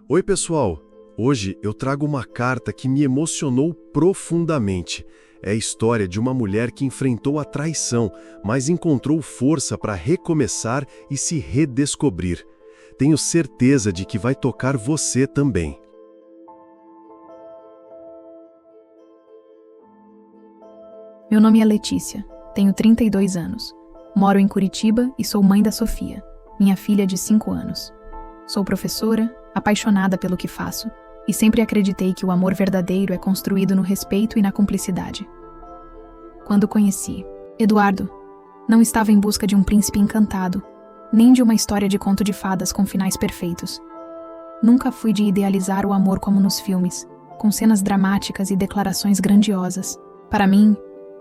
Oi, pessoal! Hoje eu trago uma carta que me emocionou profundamente. É a história de uma mulher que enfrentou a traição, mas encontrou força para recomeçar e se redescobrir. Tenho certeza de que vai tocar você também. Meu nome é Letícia, tenho 32 anos. Moro em Curitiba e sou mãe da Sofia, minha filha de 5 anos. Sou professora, apaixonada pelo que faço, e sempre acreditei que o amor verdadeiro é construído no respeito e na cumplicidade. Quando conheci Eduardo, não estava em busca de um príncipe encantado, nem de uma história de conto de fadas com finais perfeitos. Nunca fui de idealizar o amor como nos filmes, com cenas dramáticas e declarações grandiosas. Para mim,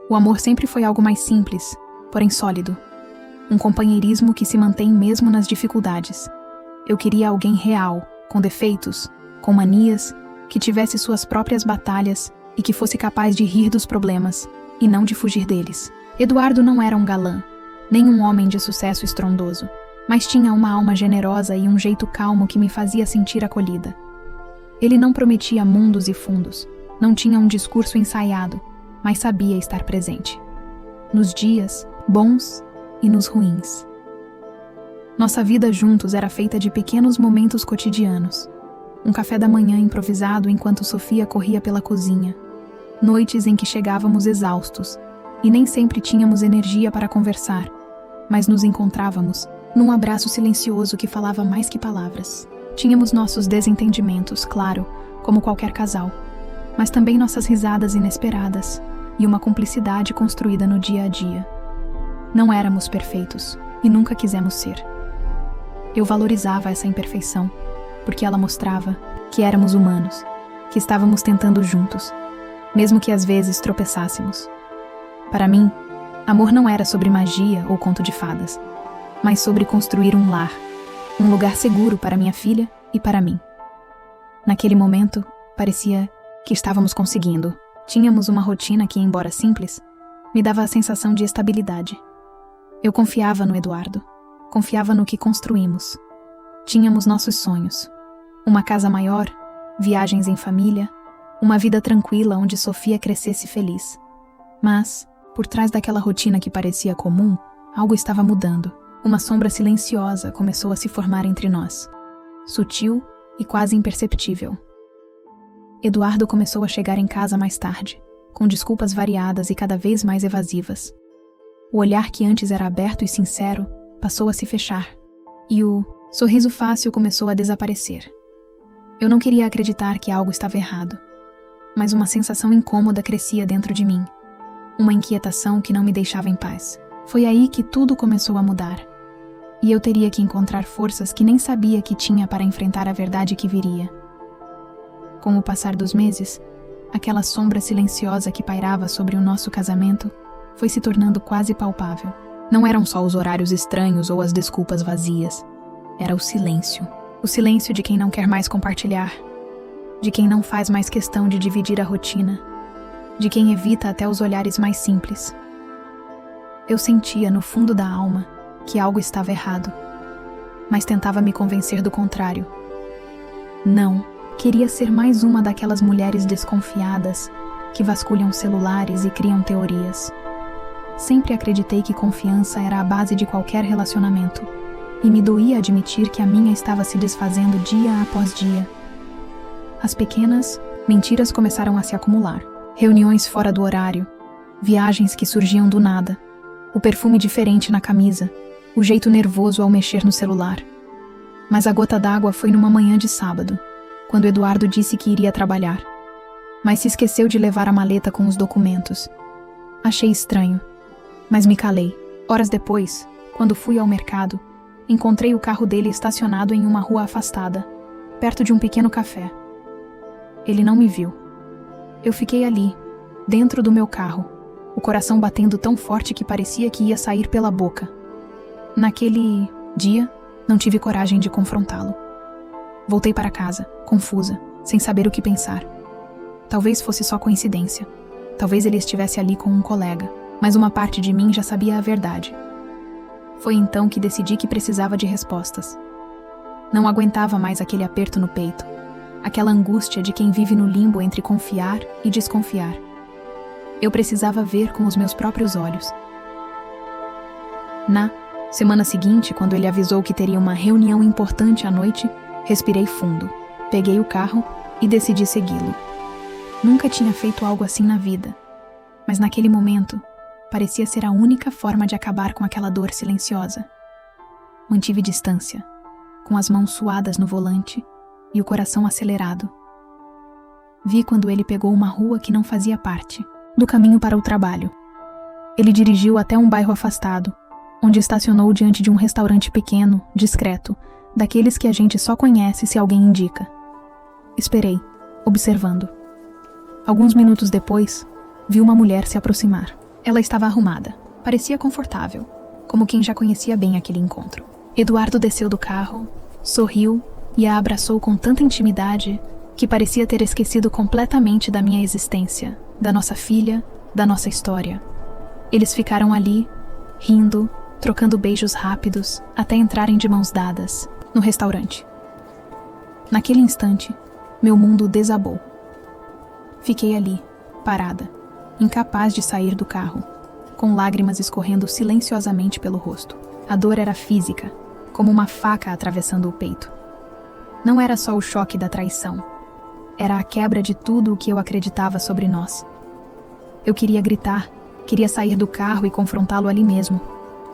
o amor sempre foi algo mais simples, porém sólido. Um companheirismo que se mantém mesmo nas dificuldades. Eu queria alguém real, com defeitos, com manias, que tivesse suas próprias batalhas e que fosse capaz de rir dos problemas, e não de fugir deles. Eduardo não era um galã, nem um homem de sucesso estrondoso, mas tinha uma alma generosa e um jeito calmo que me fazia sentir acolhida. Ele não prometia mundos e fundos, não tinha um discurso ensaiado, mas sabia estar presente. Nos dias bons e nos ruins. Nossa vida juntos era feita de pequenos momentos cotidianos. Um café da manhã improvisado enquanto Sofia corria pela cozinha. Noites em que chegávamos exaustos e nem sempre tínhamos energia para conversar, mas nos encontrávamos num abraço silencioso que falava mais que palavras. Tínhamos nossos desentendimentos, claro, como qualquer casal, mas também nossas risadas inesperadas e uma cumplicidade construída no dia a dia. Não éramos perfeitos e nunca quisemos ser. Eu valorizava essa imperfeição, porque ela mostrava que éramos humanos, que estávamos tentando juntos, mesmo que às vezes tropeçássemos. Para mim, amor não era sobre magia ou conto de fadas, mas sobre construir um lar, um lugar seguro para minha filha e para mim. Naquele momento, parecia que estávamos conseguindo. Tínhamos uma rotina que, embora simples, me dava a sensação de estabilidade. Eu confiava no Eduardo, confiava no que construímos. Tínhamos nossos sonhos. Uma casa maior, viagens em família, uma vida tranquila onde Sofia crescesse feliz. Mas, por trás daquela rotina que parecia comum, algo estava mudando. Uma sombra silenciosa começou a se formar entre nós. Sutil e quase imperceptível. Eduardo começou a chegar em casa mais tarde, com desculpas variadas e cada vez mais evasivas. O olhar que antes era aberto e sincero passou a se fechar, e o sorriso fácil começou a desaparecer. Eu não queria acreditar que algo estava errado, mas uma sensação incômoda crescia dentro de mim, uma inquietação que não me deixava em paz. Foi aí que tudo começou a mudar, e eu teria que encontrar forças que nem sabia que tinha para enfrentar a verdade que viria. Com o passar dos meses, aquela sombra silenciosa que pairava sobre o nosso casamento foi se tornando quase palpável. Não eram só os horários estranhos ou as desculpas vazias. Era o silêncio. O silêncio de quem não quer mais compartilhar, de quem não faz mais questão de dividir a rotina, de quem evita até os olhares mais simples. Eu sentia no fundo da alma que algo estava errado, mas tentava me convencer do contrário. Não. Queria ser mais uma daquelas mulheres desconfiadas que vasculham celulares e criam teorias. Sempre acreditei que confiança era a base de qualquer relacionamento, e me doía admitir que a minha estava se desfazendo dia após dia. As pequenas mentiras começaram a se acumular. Reuniões fora do horário, viagens que surgiam do nada, o perfume diferente na camisa, o jeito nervoso ao mexer no celular. Mas a gota d'água foi numa manhã de sábado, quando Eduardo disse que iria trabalhar, mas se esqueceu de levar a maleta com os documentos. Achei estranho, mas me calei. Horas depois, quando fui ao mercado, encontrei o carro dele estacionado em uma rua afastada, perto de um pequeno café. Ele não me viu. Eu fiquei ali, dentro do meu carro, o coração batendo tão forte que parecia que ia sair pela boca. Naquele dia, não tive coragem de confrontá-lo. Voltei para casa, confusa, sem saber o que pensar. Talvez fosse só coincidência. Talvez ele estivesse ali com um colega, mas uma parte de mim já sabia a verdade. Foi então que decidi que precisava de respostas. Não aguentava mais aquele aperto no peito, aquela angústia de quem vive no limbo entre confiar e desconfiar. Eu precisava ver com os meus próprios olhos. Na semana seguinte, quando ele avisou que teria uma reunião importante à noite, respirei fundo, peguei o carro e decidi segui-lo. Nunca tinha feito algo assim na vida, mas naquele momento, parecia ser a única forma de acabar com aquela dor silenciosa. Mantive distância, com as mãos suadas no volante e o coração acelerado. Vi quando ele pegou uma rua que não fazia parte do caminho para o trabalho. Ele dirigiu até um bairro afastado, onde estacionou diante de um restaurante pequeno, discreto, daqueles que a gente só conhece se alguém indica. Esperei, observando. Alguns minutos depois, vi uma mulher se aproximar. Ela estava arrumada, parecia confortável, como quem já conhecia bem aquele encontro. Eduardo desceu do carro, sorriu e a abraçou com tanta intimidade que parecia ter esquecido completamente da minha existência, da nossa filha, da nossa história. Eles ficaram ali, rindo, trocando beijos rápidos, até entrarem de mãos dadas, no restaurante. Naquele instante, meu mundo desabou. Fiquei ali, parada, incapaz de sair do carro, com lágrimas escorrendo silenciosamente pelo rosto. A dor era física, como uma faca atravessando o peito. Não era só o choque da traição. Era a quebra de tudo o que eu acreditava sobre nós. Eu queria gritar, queria sair do carro e confrontá-lo ali mesmo,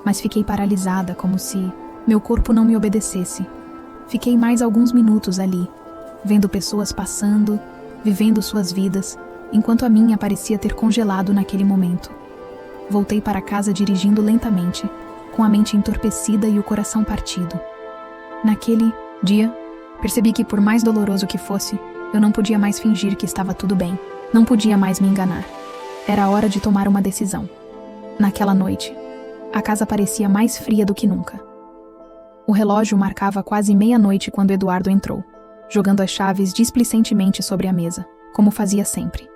mas fiquei paralisada, como se meu corpo não me obedecesse. Fiquei mais alguns minutos ali, vendo pessoas passando, vivendo suas vidas, enquanto a minha parecia ter congelado naquele momento. Voltei para casa dirigindo lentamente, com a mente entorpecida e o coração partido. Naquele dia, percebi que, por mais doloroso que fosse, eu não podia mais fingir que estava tudo bem. Não podia mais me enganar. Era a hora de tomar uma decisão. Naquela noite, a casa parecia mais fria do que nunca. O relógio marcava quase meia-noite quando Eduardo entrou, jogando as chaves displicentemente sobre a mesa, como fazia sempre.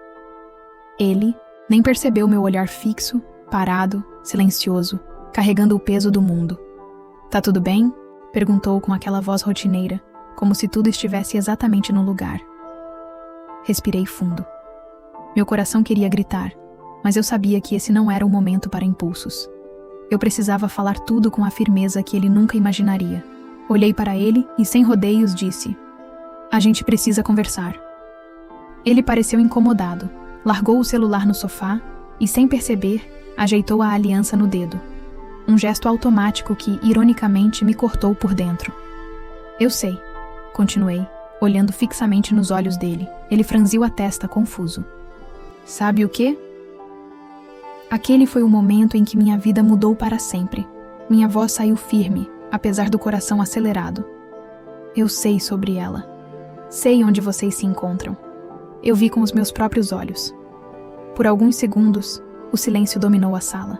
Ele nem percebeu meu olhar fixo, parado, silencioso, carregando o peso do mundo. "Tá tudo bem?" perguntou com aquela voz rotineira, como se tudo estivesse exatamente no lugar. Respirei fundo. Meu coração queria gritar, mas eu sabia que esse não era o momento para impulsos. Eu precisava falar tudo com a firmeza que ele nunca imaginaria. Olhei para ele e, sem rodeios, disse: "A gente precisa conversar." Ele pareceu incomodado, largou o celular no sofá e, sem perceber, ajeitou a aliança no dedo. Um gesto automático que, ironicamente, me cortou por dentro. "Eu sei", continuei, olhando fixamente nos olhos dele. Ele franziu a testa, confuso. "Sabe o quê?" Aquele foi o momento em que minha vida mudou para sempre. Minha voz saiu firme, apesar do coração acelerado. "Eu sei sobre ela. Sei onde vocês se encontram. Eu vi com os meus próprios olhos." Por alguns segundos, o silêncio dominou a sala.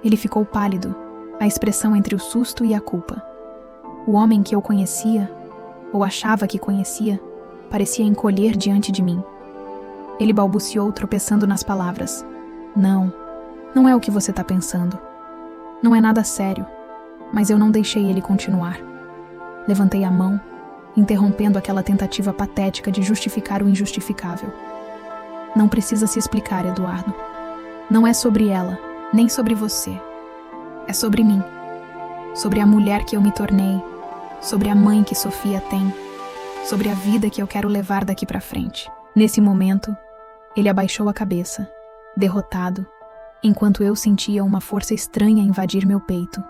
Ele ficou pálido, a expressão entre o susto e a culpa. O homem que eu conhecia, ou achava que conhecia, parecia encolher diante de mim. Ele balbuciou, tropeçando nas palavras. Não é o que você está pensando. Não é nada sério." Mas eu não deixei ele continuar. Levantei a mão, interrompendo aquela tentativa patética de justificar o injustificável. "Não precisa se explicar, Eduardo. Não é sobre ela, nem sobre você. É sobre mim. Sobre a mulher que eu me tornei. Sobre a mãe que Sofia tem. Sobre a vida que eu quero levar daqui para frente." Nesse momento, ele abaixou a cabeça, derrotado, enquanto eu sentia uma força estranha invadir meu peito.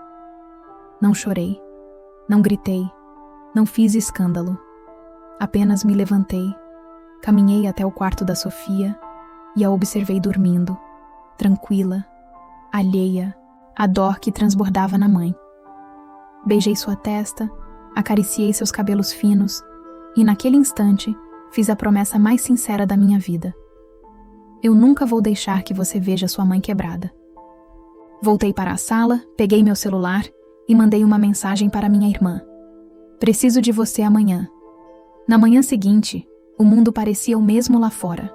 Não chorei, não gritei, não fiz escândalo. Apenas me levantei, caminhei até o quarto da Sofia e a observei dormindo, tranquila, alheia à dor que transbordava na mãe. Beijei sua testa, acariciei seus cabelos finos e, naquele instante, fiz a promessa mais sincera da minha vida. "Eu nunca vou deixar que você veja sua mãe quebrada." Voltei para a sala, peguei meu celular e mandei uma mensagem para minha irmã. "Preciso de você amanhã." Na manhã seguinte, o mundo parecia o mesmo lá fora.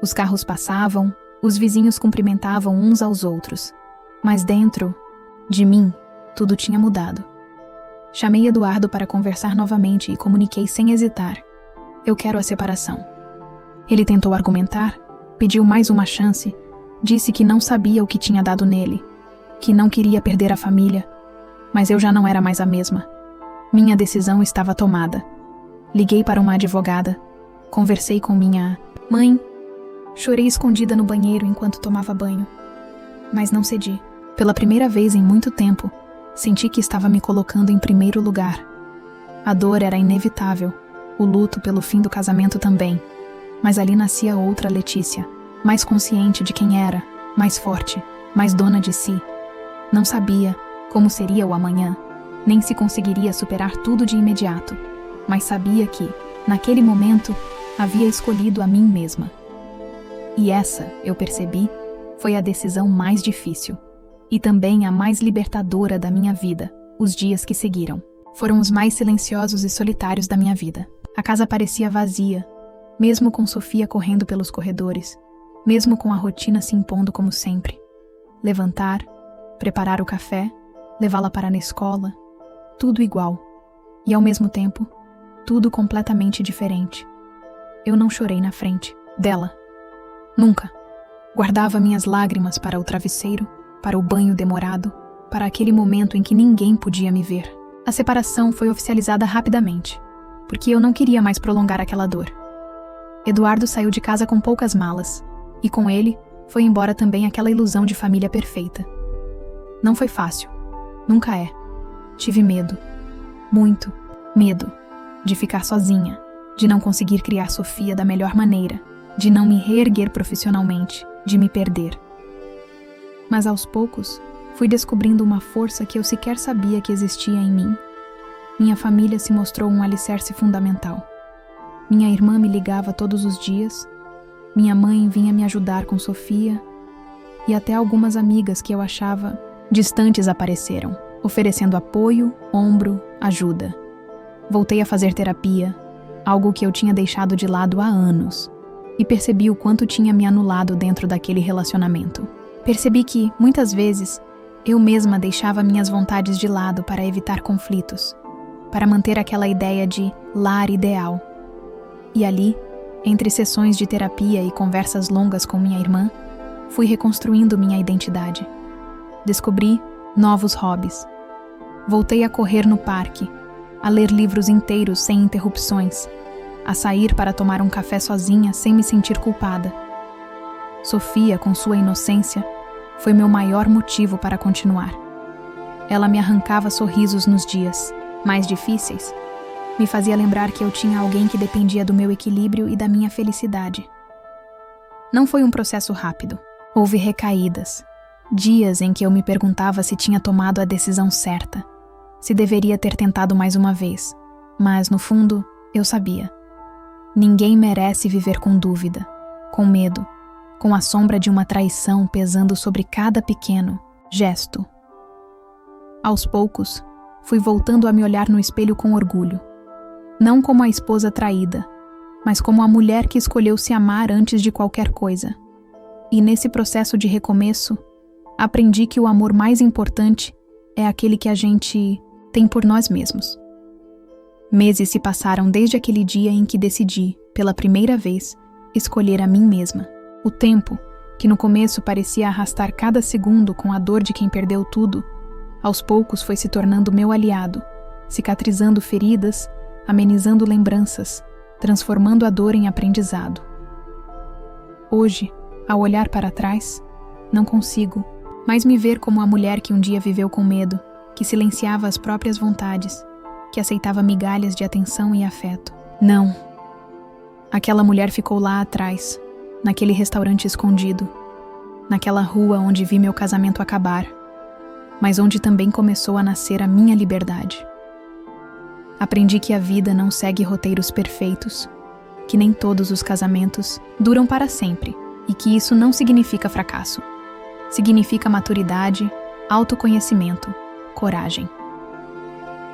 Os carros passavam, os vizinhos cumprimentavam uns aos outros. Mas dentro de mim, tudo tinha mudado. Chamei Eduardo para conversar novamente e comuniquei sem hesitar: Eu quero a separação. Ele tentou argumentar, pediu mais uma chance, disse que não sabia o que tinha dado nele, que não queria perder a família, mas eu já não era mais a mesma. Minha decisão estava tomada. Liguei para uma advogada, conversei com minha mãe, chorei escondida no banheiro enquanto tomava banho, mas não cedi. Pela primeira vez em muito tempo, senti que estava me colocando em primeiro lugar. A dor era inevitável, o luto pelo fim do casamento também, mas ali nascia outra Letícia, mais consciente de quem era, mais forte, mais dona de si. Não sabia como seria o amanhã, nem se conseguiria superar tudo de imediato, mas sabia que, naquele momento, havia escolhido a mim mesma. E essa, eu percebi, foi a decisão mais difícil, e também a mais libertadora da minha vida. Os dias que seguiram foram os mais silenciosos e solitários da minha vida. A casa parecia vazia, mesmo com Sofia correndo pelos corredores, mesmo com a rotina se impondo como sempre. Levantar, preparar o café, levá-la para a escola, tudo igual. E ao mesmo tempo, tudo completamente diferente. Eu não chorei na frente dela. Nunca. Guardava minhas lágrimas para o travesseiro, para o banho demorado, para aquele momento em que ninguém podia me ver. A separação foi oficializada rapidamente, porque eu não queria mais prolongar aquela dor. Eduardo saiu de casa com poucas malas, e com ele foi embora também aquela ilusão de família perfeita. Não foi fácil. Nunca é. Tive medo. Muito medo. De ficar sozinha, de não conseguir criar Sofia da melhor maneira, de não me reerguer profissionalmente, de me perder. Mas aos poucos, fui descobrindo uma força que eu sequer sabia que existia em mim. Minha família se mostrou um alicerce fundamental. Minha irmã me ligava todos os dias, minha mãe vinha me ajudar com Sofia, e até algumas amigas que eu achava distantes apareceram, oferecendo apoio, ombro, ajuda. Voltei a fazer terapia, algo que eu tinha deixado de lado há anos, e percebi o quanto tinha me anulado dentro daquele relacionamento. Percebi que, muitas vezes, eu mesma deixava minhas vontades de lado para evitar conflitos, para manter aquela ideia de lar ideal. E ali, entre sessões de terapia e conversas longas com minha irmã, fui reconstruindo minha identidade. Descobri novos hobbies. Voltei a correr no parque, a ler livros inteiros sem interrupções, a sair para tomar um café sozinha sem me sentir culpada. Sofia, com sua inocência, foi meu maior motivo para continuar. Ela me arrancava sorrisos nos dias mais difíceis, me fazia lembrar que eu tinha alguém que dependia do meu equilíbrio e da minha felicidade. Não foi um processo rápido. Houve recaídas, dias em que eu me perguntava se tinha tomado a decisão certa, se deveria ter tentado mais uma vez, mas no fundo, eu sabia. Ninguém merece viver com dúvida, com medo, com a sombra de uma traição pesando sobre cada pequeno gesto. Aos poucos, fui voltando a me olhar no espelho com orgulho. Não como a esposa traída, mas como a mulher que escolheu se amar antes de qualquer coisa. E nesse processo de recomeço, aprendi que o amor mais importante é aquele que a gente tem por nós mesmos. Meses se passaram desde aquele dia em que decidi, pela primeira vez, escolher a mim mesma. O tempo, que no começo parecia arrastar cada segundo com a dor de quem perdeu tudo, aos poucos foi se tornando meu aliado, cicatrizando feridas, amenizando lembranças, transformando a dor em aprendizado. Hoje, ao olhar para trás, não consigo mais me ver como a mulher que um dia viveu com medo, que silenciava as próprias vontades, que aceitava migalhas de atenção e afeto. Não. Aquela mulher ficou lá atrás, naquele restaurante escondido, naquela rua onde vi meu casamento acabar, mas onde também começou a nascer a minha liberdade. Aprendi que a vida não segue roteiros perfeitos, que nem todos os casamentos duram para sempre e que isso não significa fracasso. Significa maturidade, autoconhecimento, coragem.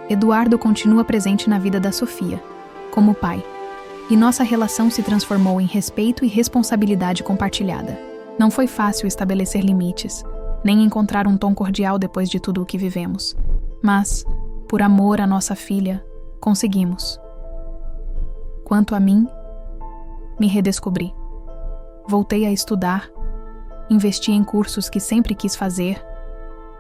Eduardo continua presente na vida da Sofia, como pai, e nossa relação se transformou em respeito e responsabilidade compartilhada. Não foi fácil estabelecer limites, nem encontrar um tom cordial depois de tudo o que vivemos, mas, por amor à nossa filha, conseguimos. Quanto a mim, me redescobri. Voltei a estudar, investi em cursos que sempre quis fazer,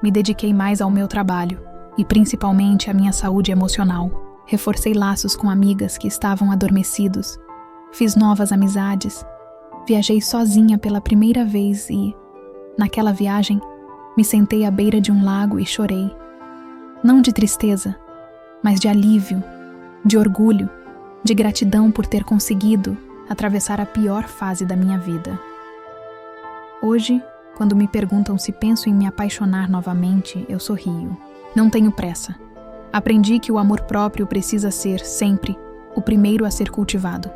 me dediquei mais ao meu trabalho e principalmente à minha saúde emocional. Reforcei laços com amigas que estavam adormecidos, fiz novas amizades, viajei sozinha pela primeira vez e, naquela viagem, me sentei à beira de um lago e chorei. Não de tristeza, mas de alívio, de orgulho, de gratidão por ter conseguido atravessar a pior fase da minha vida. Hoje, quando me perguntam se penso em me apaixonar novamente, eu sorrio. Não tenho pressa. Aprendi que o amor próprio precisa ser, sempre, o primeiro a ser cultivado.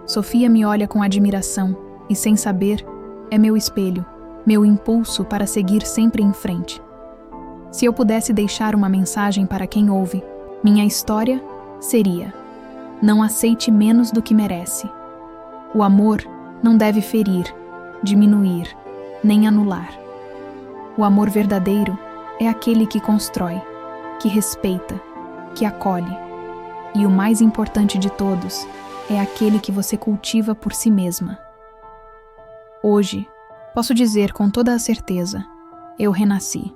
Sofia me olha com admiração e, sem saber, é meu espelho, meu impulso para seguir sempre em frente. Se eu pudesse deixar uma mensagem para quem ouve, minha história seria: não aceite menos do que merece. O amor não deve ferir, diminuir, nem anular. O amor verdadeiro é aquele que constrói, que respeita, que acolhe. E o mais importante de todos é aquele que você cultiva por si mesma. Hoje, posso dizer com toda a certeza, eu renasci.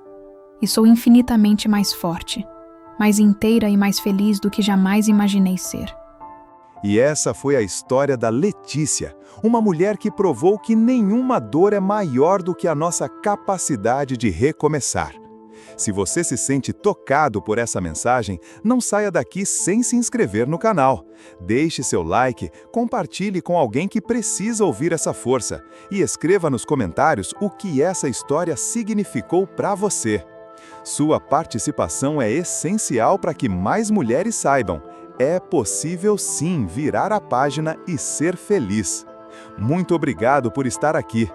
E sou infinitamente mais forte, mais inteira e mais feliz do que jamais imaginei ser. E essa foi a história da Letícia, uma mulher que provou que nenhuma dor é maior do que a nossa capacidade de recomeçar. Se você se sente tocado por essa mensagem, não saia daqui sem se inscrever no canal. Deixe seu like, compartilhe com alguém que precisa ouvir essa força e escreva nos comentários o que essa história significou para você. Sua participação é essencial para que mais mulheres saibam: é possível sim virar a página e ser feliz. Muito obrigado por estar aqui.